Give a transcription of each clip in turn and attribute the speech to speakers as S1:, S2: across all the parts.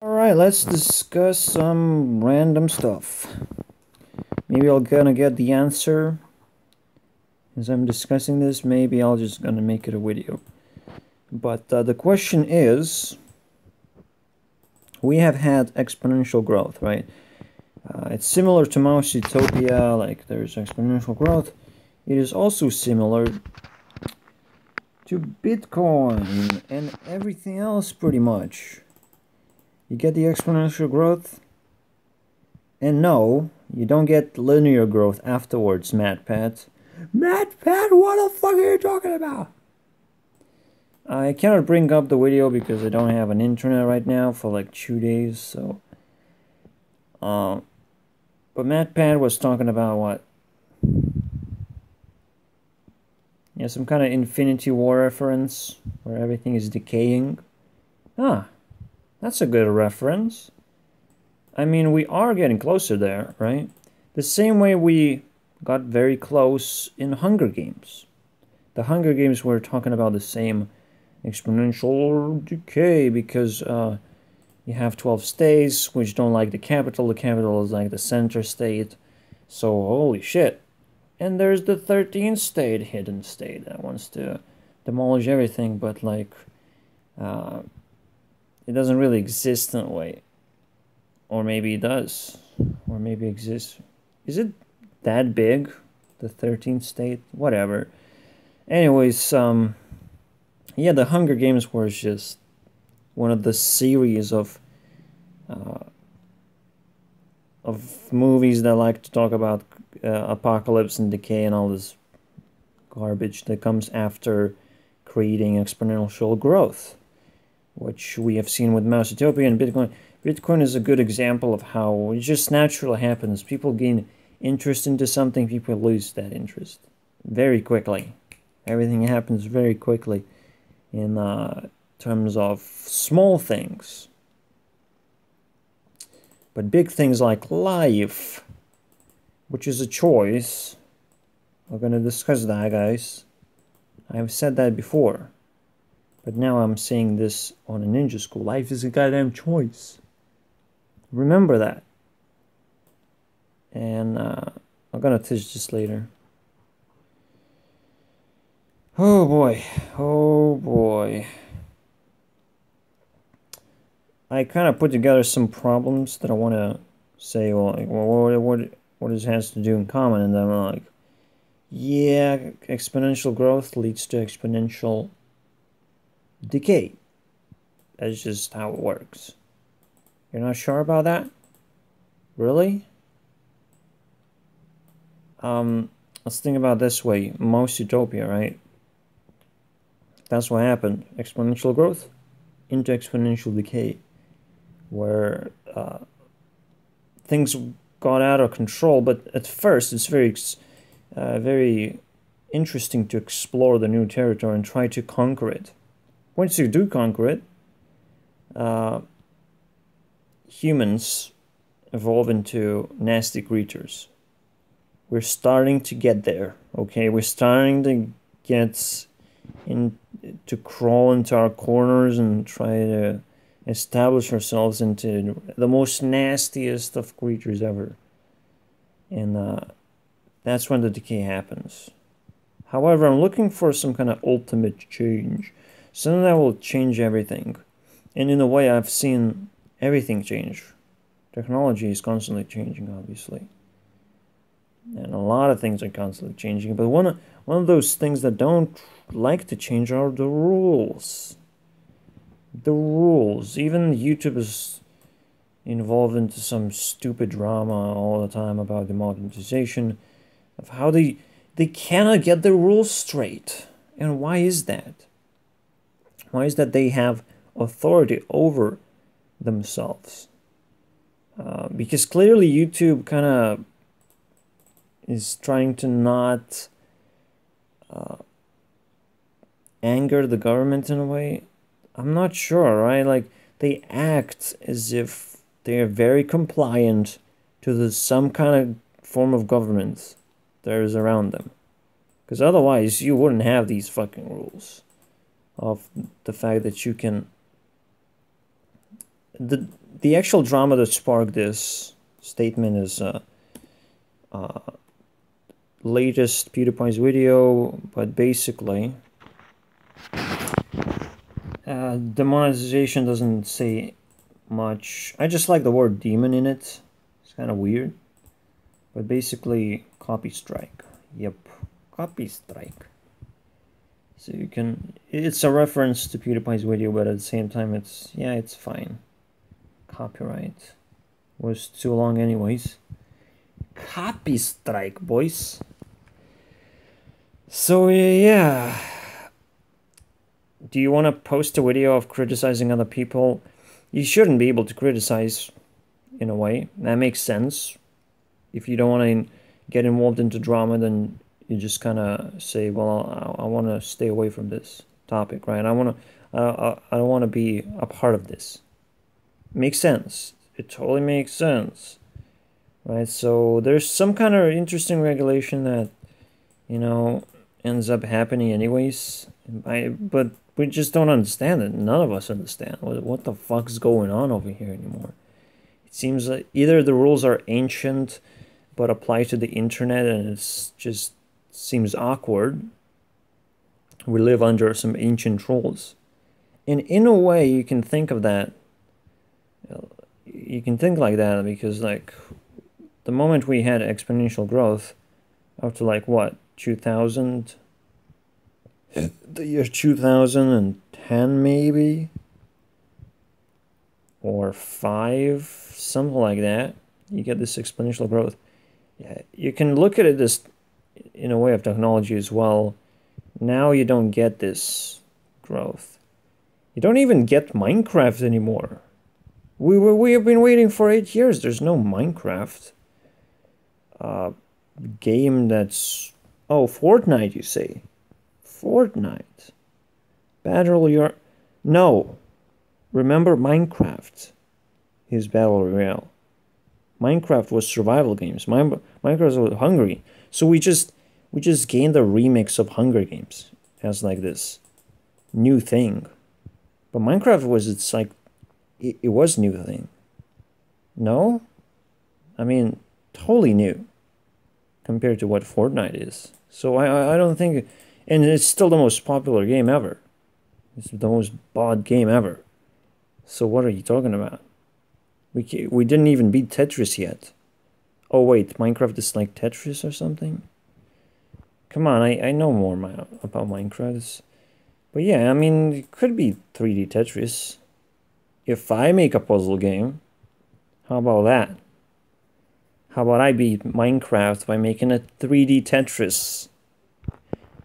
S1: Alright, let's discuss some random stuff. Maybe I'll gonna get the answer as I'm discussing this. Maybe I'll just gonna make it a video. But the question is, we have had exponential growth, right? It's similar to Mouse Utopia, like there's exponential growth. It is also similar to Bitcoin and everything else pretty much. You get the exponential growth, and no, you don't get linear growth afterwards, MatPat. MatPat, what the fuck are you talking about? I cannot bring up the video because I don't have an internet right now for like 2 days, so... but MatPat was talking about what? Yeah, some kind of Infinity War reference, where everything is decaying. Ah, that's a good reference. I mean, we are getting closer there, right? The same way we got very close in Hunger Games. The Hunger Games were talking about the same exponential decay because you have 12 states which don't like the capital. The capital is like the center state. So, holy shit. And there's the 13th state, hidden state, that wants to demolish everything, but like, it doesn't really exist in a way. Or maybe it does. Or maybe it exists. Is it that big? The 13th state? Whatever. Anyways, yeah, the Hunger Games was just one of the series of movies that like to talk about apocalypse and decay and all this garbage that comes after creating exponential growth, which we have seen with Mouse Utopia and Bitcoin. Bitcoin is a good example of how it just naturally happens. People gain interest into something, people lose that interest very quickly. Everything happens very quickly in terms of small things. But big things like life, which is a choice, we're going to discuss that, guys. I've said that before. But now I'm saying this on a ninja school. Life is a goddamn choice. Remember that. And I'm going to teach this later. Oh boy. Oh boy. I kind of put together some problems that I want to say, well, what this has to do in common, and then I'm like, yeah, exponential growth leads to exponential decay. That's just how it works. You're not sure about that? Really? Let's think about it this way. Mouse Utopia, right? That's what happened. Exponential growth into exponential decay, where things got out of control. But at first, it's very interesting to explore the new territory and try to conquer it. Once you do conquer it, humans evolve into nasty creatures. We're starting to get there, okay? We're starting to get to crawl into our corners and try to establish ourselves into the most nastiest of creatures ever. And that's when the decay happens. However, I'm looking for some kind of ultimate change. Something that will change everything. And in a way, I've seen everything change. Technology is constantly changing, obviously. And a lot of things are constantly changing. But one of those things that don't like to change are the rules. The rules. Even YouTube is involved into some stupid drama all the time about democratization, of how they cannot get the rules straight. And why is that? Why is that they have authority over themselves? Because clearly YouTube kind of is trying to not anger the government in a way. I'm not sure, right? Like, they act as if they are very compliant to some kind of form of government that is around them. Because otherwise, you wouldn't have these fucking rules of the fact that you can the actual drama that sparked this statement is latest PewDiePie's video, but basically the monetization doesn't say much. I just like the word demon in it. It's kind of weird, but basically copy strike. Yep, copy strike. So you can, it's a reference to PewDiePie's video, but at the same time it's, yeah, it's fine. Copyright was too long anyways. Copy strike, boys. So yeah, do you want to post a video of criticizing other people? You shouldn't be able to criticize, in a way. That makes sense. If you don't want to get involved into drama, then you just kind of say, well, I want to stay away from this topic, right? I don't want to be a part of this. Makes sense. It totally makes sense, right? So there's some kind of interesting regulation that, you know, ends up happening anyways. But we just don't understand it. None of us understand what the fuck's going on over here anymore. It seems like either the rules are ancient but apply to the internet and it's just seems awkward. We live under some ancient rules. And in a way you can think of that. You can think like that because like the moment we had exponential growth up to like what, 2000, the year 2010 maybe, or 5, something like that, you get this exponential growth. Yeah, you can look at it as in a way of technology as well. Now you don't get this growth. You don't even get Minecraft anymore. We have been waiting for 8 years. There's no Minecraft game that's... Oh, Fortnite, you say? Fortnite. Battle Royale. No. Remember Minecraft. His Battle Royale. Minecraft was survival games. Minecraft was Hungry. So we just gained a remix of Hunger Games as like this new thing. But Minecraft was, it's like, it was new thing. No? I mean, totally new compared to what Fortnite is. So I don't think, and it's still the most popular game ever. It's the most bought game ever. So what are you talking about? We didn't even beat Tetris yet. Oh wait, Minecraft is like Tetris or something? Come on, I know more about Minecraft. But yeah, I mean, it could be 3D Tetris. If I make a puzzle game, how about that? How about I beat Minecraft by making a 3D Tetris?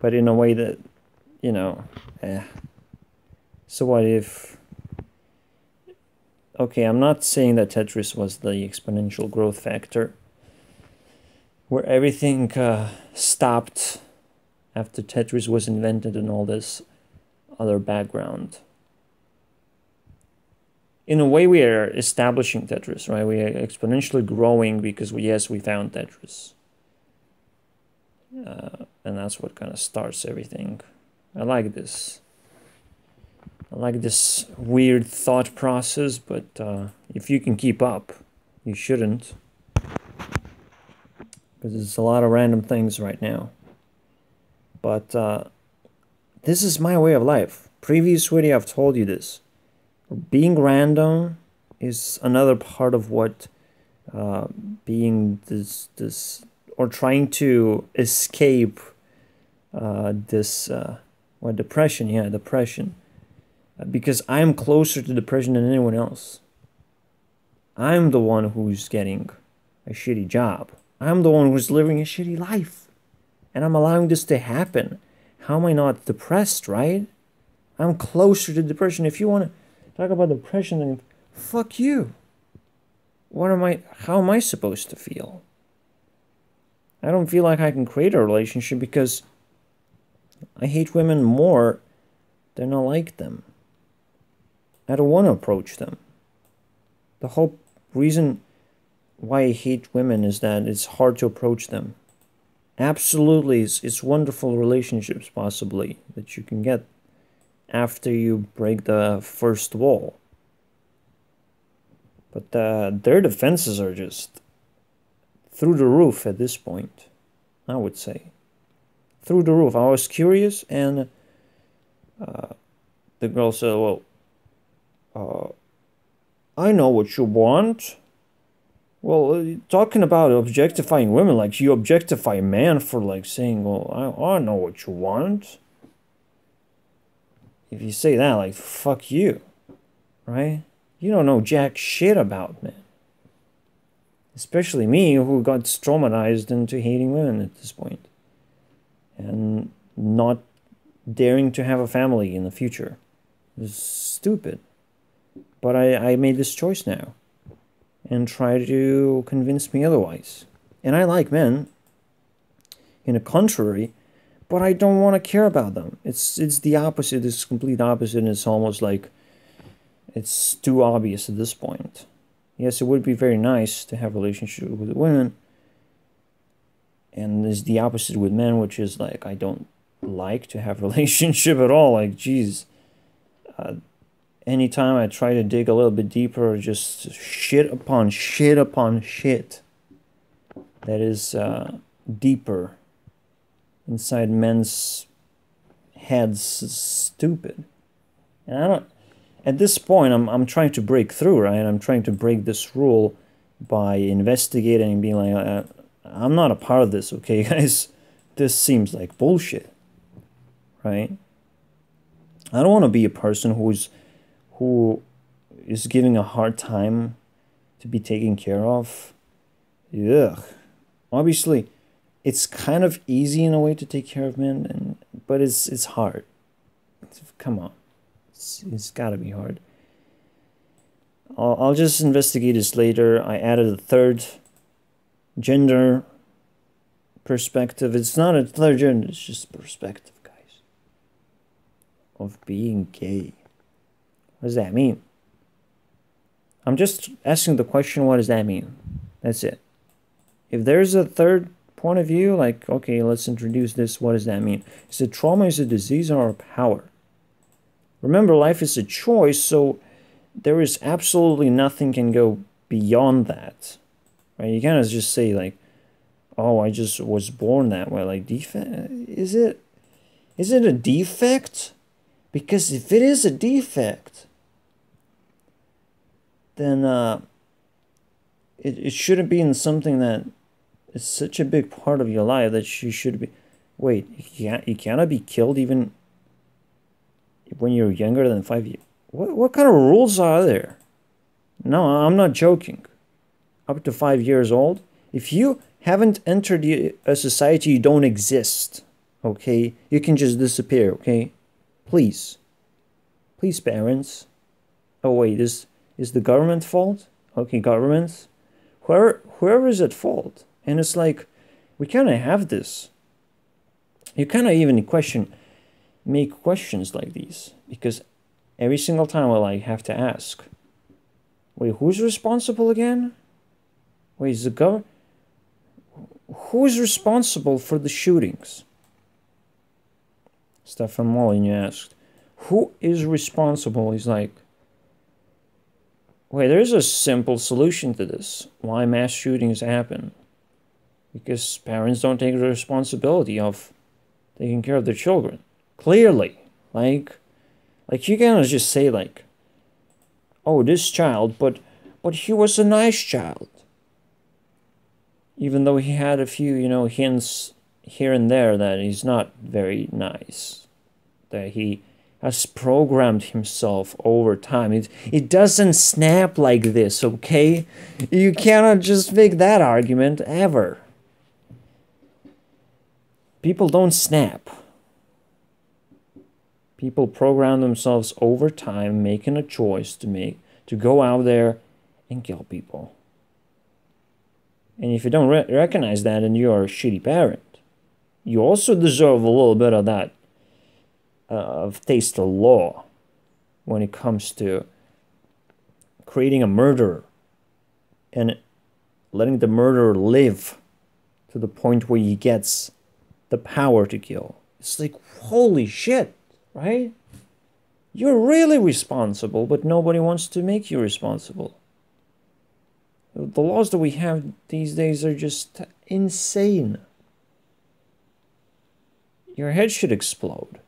S1: But in a way that, you know, So what if... Okay, I'm not saying that Tetris was the exponential growth factor, where everything stopped after Tetris was invented and all this other background. In a way, we are establishing Tetris, right? We are exponentially growing because we found Tetris. And that's what kind of starts everything. I like this. I like this weird thought process, but if you can keep up, you shouldn't. Because there's a lot of random things right now. But this is my way of life. Previous video I've told you this. Being random is another part of what being this or trying to escape this depression. Yeah, depression. Because I'm closer to depression than anyone else. I'm the one who's getting a shitty job. I'm the one who's living a shitty life. And I'm allowing this to happen. How am I not depressed, right? I'm closer to depression. If you want to talk about depression, then fuck you. How am I supposed to feel? I don't feel like I can create a relationship because I hate women more than I like them. I don't want to approach them. The whole reason why I hate women is that it's hard to approach them. Absolutely, it's wonderful relationships possibly that you can get after you break the first wall. But their defenses are just through the roof at this point, I would say. Through the roof. I was curious, and the girl said, well, I know what you want. Well, talking about objectifying women, like you objectify men for like saying, well, I know what you want. If you say that, like, fuck you, right? You don't know jack shit about men. Especially me, who got traumatized into hating women at this point. And not daring to have a family in the future. It's stupid. But I made this choice now. And try to convince me otherwise. And I like men. In the contrary. But I don't want to care about them. It's the opposite. It's complete opposite. And it's almost like it's too obvious at this point. Yes, it would be very nice to have a relationship with women. And there's the opposite with men, which is like, I don't like to have a relationship at all. Like, geez. Anytime I try to dig a little bit deeper, just shit upon shit upon shit that is deeper inside men's heads is stupid. And I don't... At this point, I'm trying to break through, right? I'm trying to break this rule by investigating and being like, I'm not a part of this, okay, guys? This seems like bullshit, right? I don't want to be a person who is giving a hard time to be taken care of. Ugh. Obviously, it's kind of easy in a way to take care of men, but it's hard. Come on. It's gotta be hard. I'll just investigate this later. I added a third gender perspective. It's not a third gender, it's just perspective, guys. Of being gay. What does that mean? I'm just asking the question, what does that mean? That's it. If there's a third point of view, like, okay, let's introduce this, what does that mean? Is it trauma, is it disease, or a power? Remember, life is a choice, so there is absolutely nothing can go beyond that. Right? You can't just say, like, oh, I just was born that way. Like, defect? Is it a defect? Because if it is a defect, then it shouldn't be in something that is such a big part of your life that you should be... Wait, you cannot be killed even when you're younger than 5 years. What kind of rules are there? No, I'm not joking. Up to 5 years old, if you haven't entered a society, you don't exist. Okay, you can just disappear. Okay, please, parents. Oh wait, is the government fault? Okay, governments, whoever is at fault. And it's like, we kind of have this. You kind of even make questions like these, because every single time I like have to ask, wait, who's responsible again? Wait, is the government? Who's responsible for the shootings? Stefan Molyneux asked, who is responsible? He's like, wait, there's a simple solution to this. Why mass shootings happen? Because parents don't take the responsibility of taking care of their children. Clearly. Like you cannot just say like, oh, this child, but he was a nice child. Even though he had a few, hints here and there that he's not very nice. That he has programmed himself over time. It doesn't snap like this, okay? You cannot just make that argument ever. People don't snap. People program themselves over time, making a choice to go out there and kill people. And if you don't recognize that, then you're a shitty parent. You also deserve a little bit of that of taste of law when it comes to creating a murderer and letting the murderer live to the point where he gets the power to kill. It's like, holy shit, right? You're really responsible, but nobody wants to make you responsible. The laws that we have these days are just insane. Your head should explode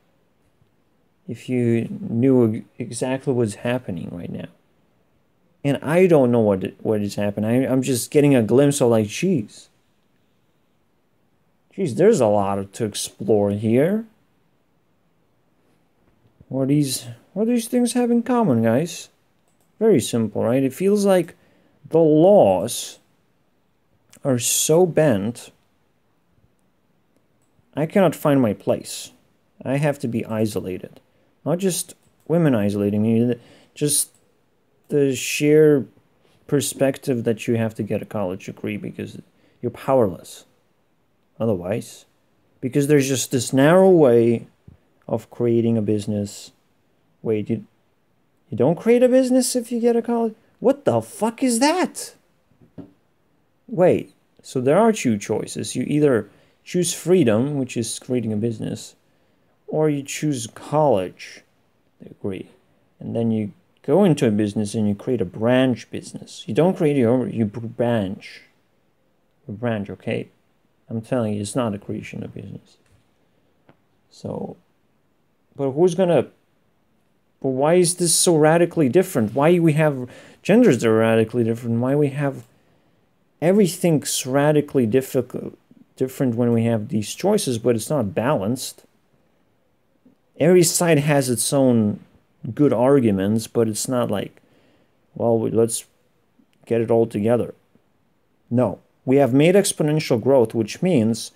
S1: if you knew exactly what's happening right now. And I don't know what is happening. I'm just getting a glimpse of like, geez, there's a lot to explore here. What do these things have in common, guys? Very simple, right? It feels like the laws are so bent, I cannot find my place. I have to be isolated. Not just women isolating me, just the sheer perspective that you have to get a college degree because you're powerless otherwise. Because there's just this narrow way of creating a business. Wait, you don't create a business if you get a college? What the fuck is that? Wait, so there are two choices. You either choose freedom, which is creating a business, or you choose college degree. And then you go into a business and you create a branch business. You don't create your own, you branch. You branch, okay? I'm telling you, it's not a creation of business. So, but why is this so radically different? Why we have genders that are radically different? Why we have everything's radically different when we have these choices, but it's not balanced. Every side has its own good arguments, but it's not like, well, let's get it all together. No, we have made exponential growth, which means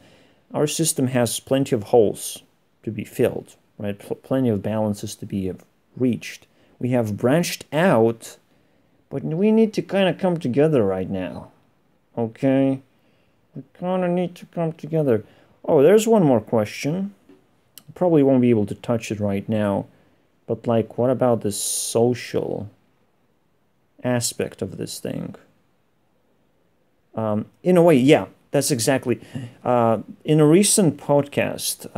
S1: our system has plenty of holes to be filled, right? Plenty of balances to be reached. We have branched out, but we need to kind of come together right now. Okay? We kind of need to come together. Oh, there's one more question. Probably won't be able to touch it right now. But, like, what about the social aspect of this thing? In a way, yeah, that's exactly. In a recent podcast,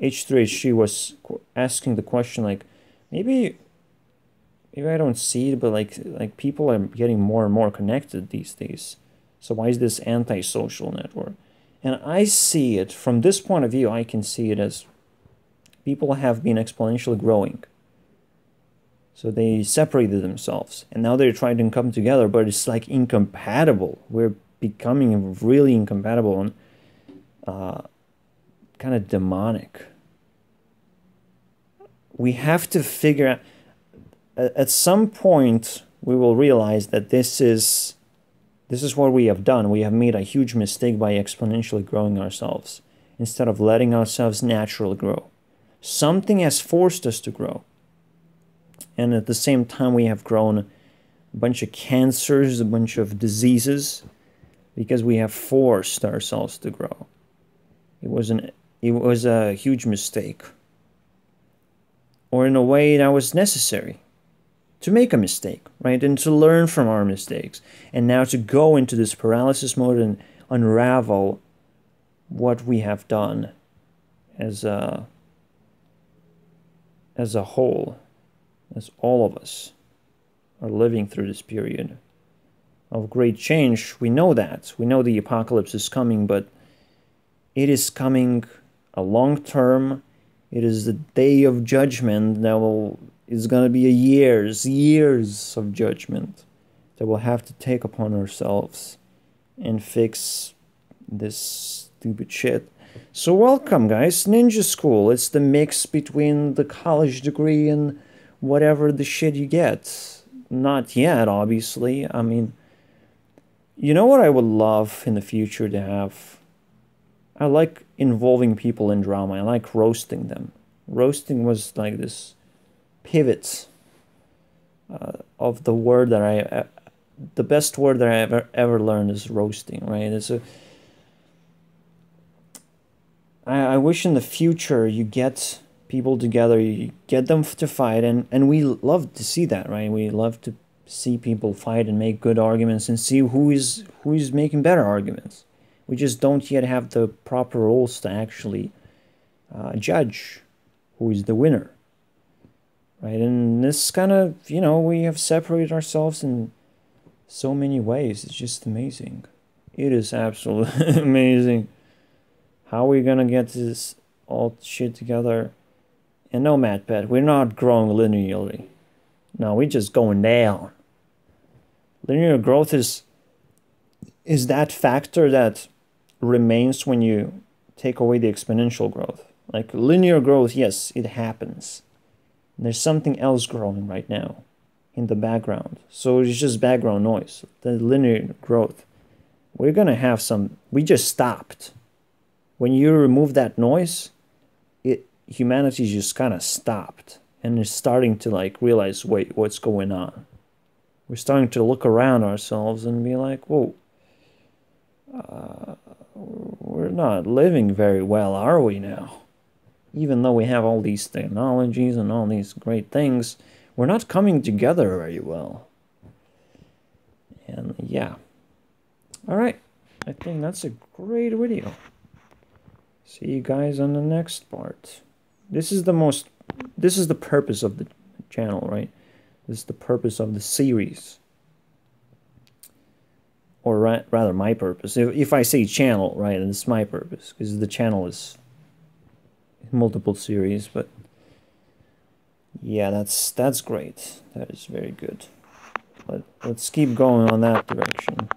S1: H3HG was asking the question, like, maybe I don't see it, but like people are getting more and more connected these days. So why is this anti-social network? And I see it from this point of view. I can see it as people have been exponentially growing. So they separated themselves, and now they're trying to come together, but it's like incompatible. We're becoming really incompatible and kind of demonic. We have to figure out, at some point, we will realize that this is what we have done. We have made a huge mistake by exponentially growing ourselves instead of letting ourselves naturally grow. Something has forced us to grow. And at the same time, we have grown a bunch of cancers, a bunch of diseases, because we have forced ourselves to grow. It was a huge mistake. Or in a way, that was necessary to make a mistake, right? And to learn from our mistakes. And now to go into this paralysis mode and unravel what we have done as a whole, as all of us are living through this period of great change. We know that. We know the apocalypse is coming, but it is coming a long term. It is the day of judgment that is going to be years of judgment that we'll have to take upon ourselves and fix this stupid shit. So welcome, guys. Ninja School. It's the mix between the college degree and whatever the shit you get. Not yet, obviously. I mean, you know what I would love in the future to have? I like involving people in drama. I like roasting them. Roasting was like this pivot of the word that the best word that I ever learned is roasting, right? I wish in the future you get people together, you get them to fight, and we love to see that, right? We love to see people fight and make good arguments and see who is making better arguments. We just don't yet have the proper rules to actually judge who is the winner, right? And this kind of, we have separated ourselves, and so many ways. It's just amazing. It is absolutely amazing. How are we gonna get this all shit together? And no, MatPat, we're not growing linearly. No, we're just going down. Linear growth is that factor that remains when you take away the exponential growth. Like linear growth, yes, it happens. There's something else growing right now in the background. So it's just background noise. The linear growth. We're gonna have some, we just stopped. When you remove that noise, humanity just kind of stopped and is starting to like realize, wait, what's going on? We're starting to look around ourselves and be like, whoa, we're not living very well, are we now? Even though we have all these technologies and all these great things, we're not coming together very well. And yeah. All right. I think that's a great video. See you guys on the next part. This is the purpose of the channel, right? This is the purpose of the series. Or rather my purpose. If I say channel, right, and it's my purpose, because the channel is multiple series, but yeah, that's great. That is very good. Let's keep going on that direction.